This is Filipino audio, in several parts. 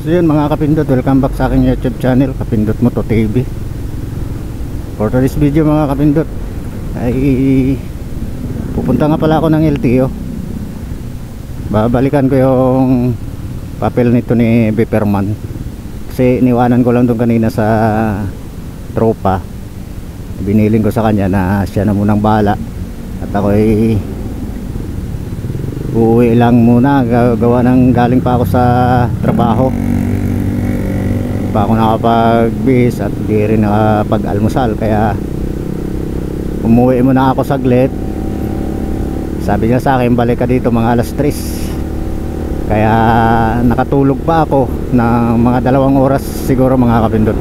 So yun mga kapindot, welcome back sa aking YouTube channel, Kapindot Moto TV. For today's video mga kapindot ay pupunta nga pala ako ng LTO. Babalikan ko yung papel nito ni Beperman, kasi iniwanan ko lang doon kanina sa tropa. Biniling ko sa kanya na siya na munang bahala at ako ay uuwi lang muna, gawa ng galing pa ako sa trabaho, pa ako nakapag-bis at di rin nakapag-almusal, kaya umuwi muna ako saglit. Sabi niya sa akin balik ka dito mga alas 3, kaya nakatulog pa ako ng mga 2 oras siguro mga kapindot.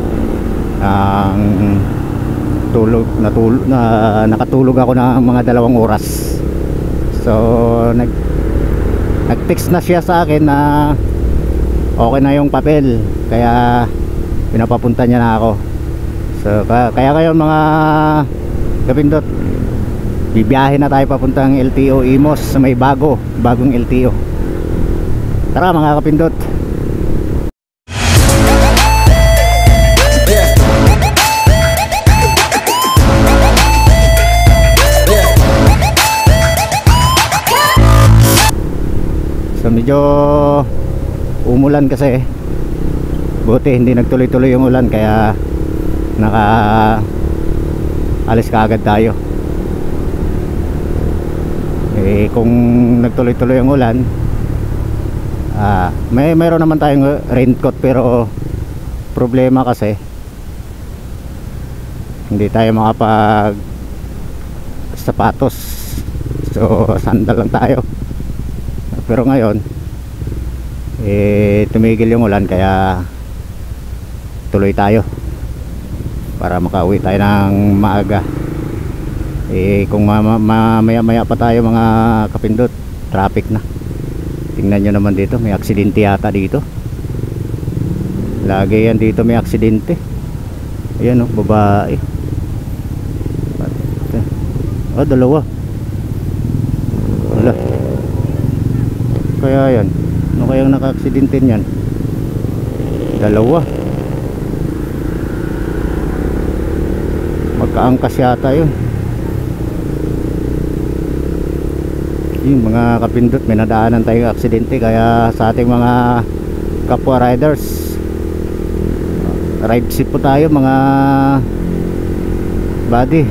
Nakatulog ako ng mga 2 oras. So nag-text na siya sa akin na okay na yung papel, kaya pinapapunta niya na ako. So kaya ngayon mga kapindot, bibiyahe na tayo papuntang LTO Imos, sa may bagong LTO. Tara mga kapindot. So medyo umulan kasi, buti hindi nagtuloy-tuloy yung ulan, kaya alis ka agad tayo. Kung nagtuloy-tuloy yung ulan, mayroon naman tayong raincoat, pero problema kasi hindi tayo makapag sapatos, so sandal lang tayo. Pero ngayon tumigil yung ulan, kaya tuloy tayo para makauwi tayo ng maaga. Kung maya pa tayo mga kapindot, traffic na. Tingnan nyo naman dito, may aksidente yata dito. Lagi yan dito, may aksidente. Ayan o, babae. Oh, 2. Wala. Kaya yan, ano kayang naka-aksidente niyan? 2. Magkaangkas yata yun. Yung mga kapindot, may nadaanan tayong aksidente, kaya sa ating mga kapwa riders, ride safe po tayo mga buddy.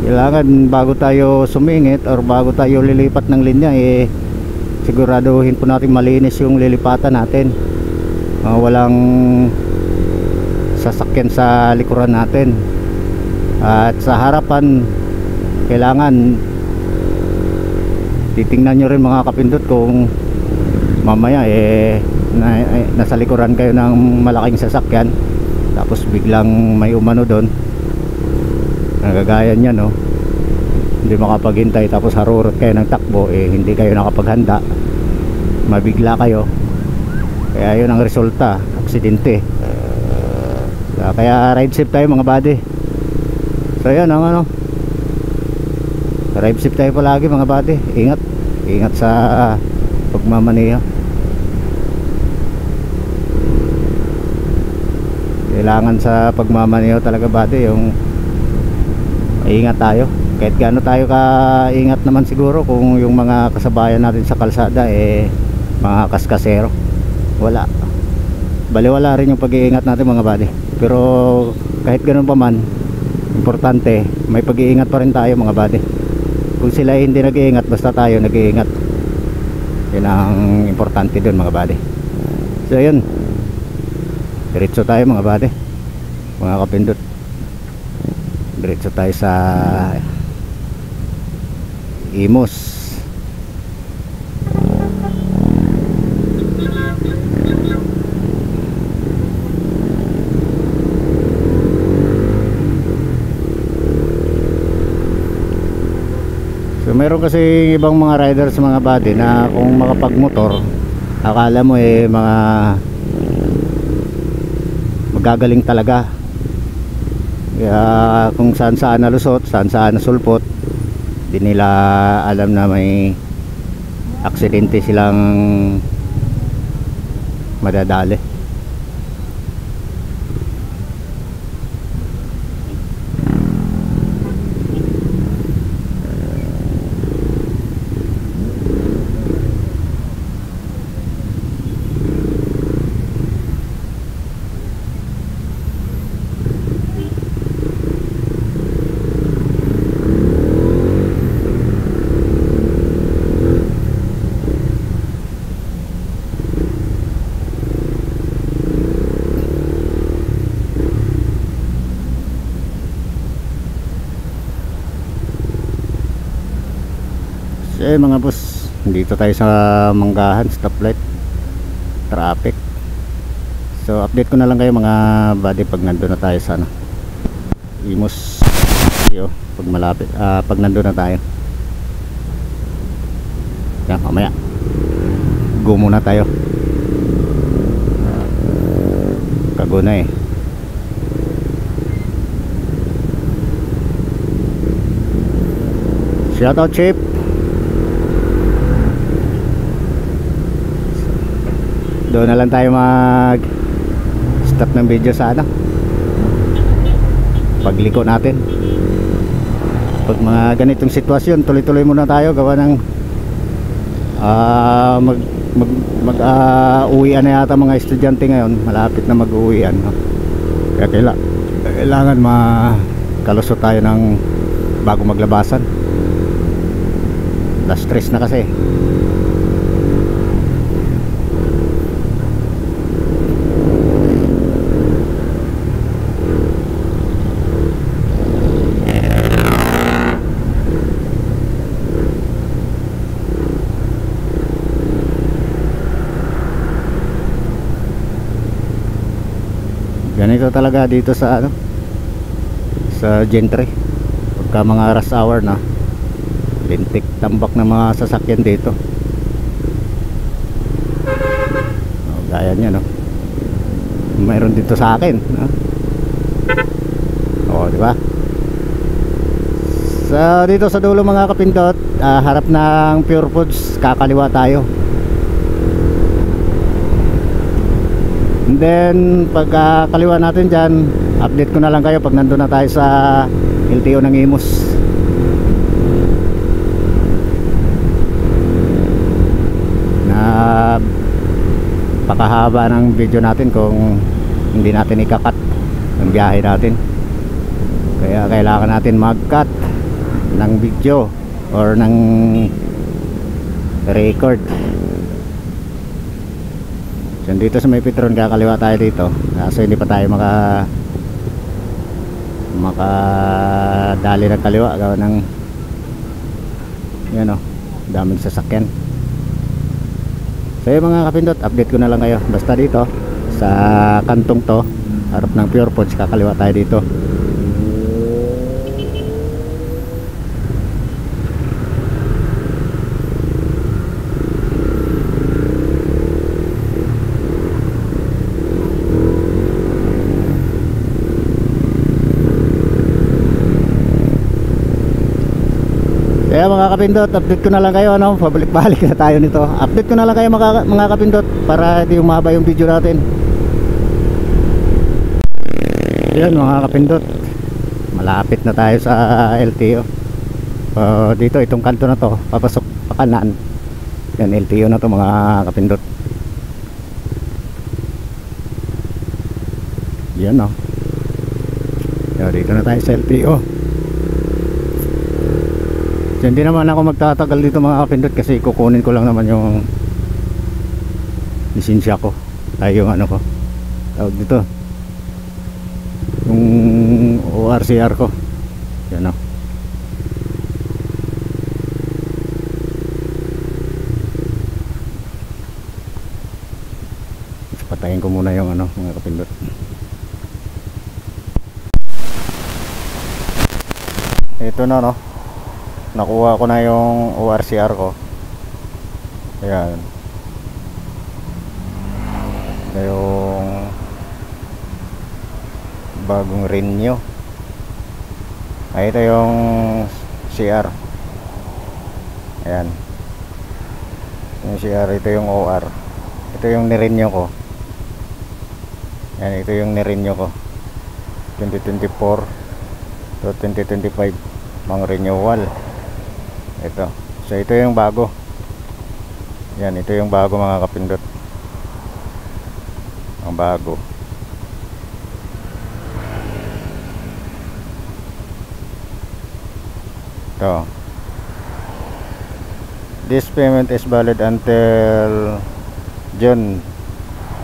Kailangan bago tayo sumingit or bago tayo lilipat ng linya, siguraduhin po natin malinis yung lilipatan natin. Walang sasakyan sa likuran natin, at sa harapan kailangan titingnan nyo rin mga kapindot, kung mamaya nasa likuran kayo ng malaking sasakyan, tapos biglang may umano doon, nagagaya niya, no? Hindi makapaghintay, tapos harurot kayo ng takbo, hindi kayo nakapaghanda, mabigla kayo, kaya yun ang resulta, aksidente. Kaya ride safe tayo mga buddy. So yan ang ano, ride safe tayo palagi mga buddy. Ingat sa pagmamaneho. Kailangan sa pagmamaneho talaga buddy, yung ingat tayo. Kahit gaano tayo ka-ingat naman siguro kung yung mga kasabayan natin sa kalsada mga kaskasero, baliwala rin yung pag-iingat natin mga buddy. Pero kahit ganoon pa man, importante may pag-iingat pa rin tayo mga buddy. Kung sila hindi nag-iingat, basta tayo nag-iingat, yun ang importante dun mga buddy. So yun, diretso tayo mga buddy, mga kapindot. Diretso tayo sa Imos. So meron kasi ibang mga riders mga buddy na kung makapagmotor, akala mo mga magagaling talaga. Kaya kung saan nalusot, saan nasulpot, di nila alam na may aksidente silang madadali. So mga boss, dito tayo sa Manggahan stoplight traffic. So update ko na lang kayo mga buddy pag nandun na tayo sa Imus pag malapit, pag nandun na tayo. Yan, mamaya go muna tayo. Kago na eh. Shoutout Chip. Doon na lang tayo mag stop ng video sa pagliko natin. Pag mga ganitong sitwasyon, tuloy-tuloy muna tayo gawa ng uwian na yata mga estudyante ngayon. Malapit na mag-uwian, no? Kaya kailangan makalusot tayo ng bago maglabasan. Last stress na kasi. Ganito talaga dito sa sa Gentry. Pagka mga rush hour na, lintik tambak ng mga sasakyan dito. Gaya niya, no? Mayroon dito sa akin, no? Di ba? Dito sa dulo mga kapindot, harap ng Pure Foods, kakaliwa tayo. And then pag kaliwa natin dyan, update ko na lang kayo pag nandun na tayo sa LTO ng Imus. Na pakahaba ng video natin kung hindi natin ikakat ang biyahe natin. Kaya kailangan natin mag-cut ng video or ng record. Dito sa may Petron, kakaliwa tayo dito. So hindi pa tayo makadali ng kaliwa gawa ng yan, daming sasakyan. So yung mga kapindot, update ko na lang kayo. Basta dito sa kantong to, harap ng Pure Foods, kakaliwa tayo dito. Kaya mga kapindot, update ko na lang kayo, pabalik-balik na tayo nito. Update ko na lang kayo mga kapindot para di umaba yung video natin. Yan mga kapindot, malapit na tayo sa LTO. Dito itong kanto na to, papasok pa kanan. Yan, LTO na to mga kapindot. Yan, dito na tayo sa LTO. So, hindi naman ako magtatagal dito mga kapindot kasi kukunin ko lang naman yung lisensya ko, ay yung ko tawag dito, yung ORCR ko. Yan, patayin ko muna yung mga kapindot. Ito na, nakuha ko na yung ORCR ko. Ayan, yung bagong renew. Ito yung CR. Ayan, yung CR, ito yung OR, ito yung nirenew ko. Yan, ito yung nirenew ko 2024 to 2025 mga renewal. Ito, so ito yung bago. Yan, ito yung bago mga kapindot, ang bago. Ito, this payment is valid until June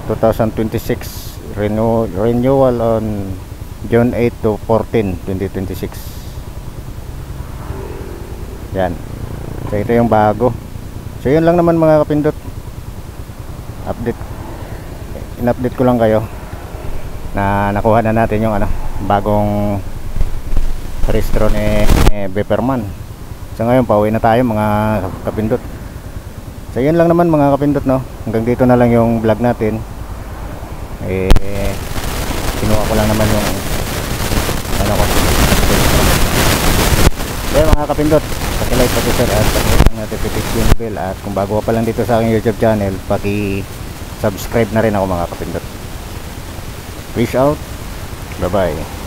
2026. Renewal on June 8 to 14, 2026. Yan. So ito yung bago. So yun lang naman mga kapindot. Update. In-update ko lang kayo na nakuha na natin yung bagong restro ni Beperman. So ngayon pauwi na tayo mga kapindot. So yun lang naman mga kapindot, no. Hanggang dito na lang yung vlog natin. Kinuha ko lang naman yung ko. Kaya mga kapindot, paki-like, paki-share at paki-hit ang notification bell. At kung bago ka pa lang dito sa aking YouTube channel, paki-subscribe na rin ako mga kapindot. Peace out. Bye bye.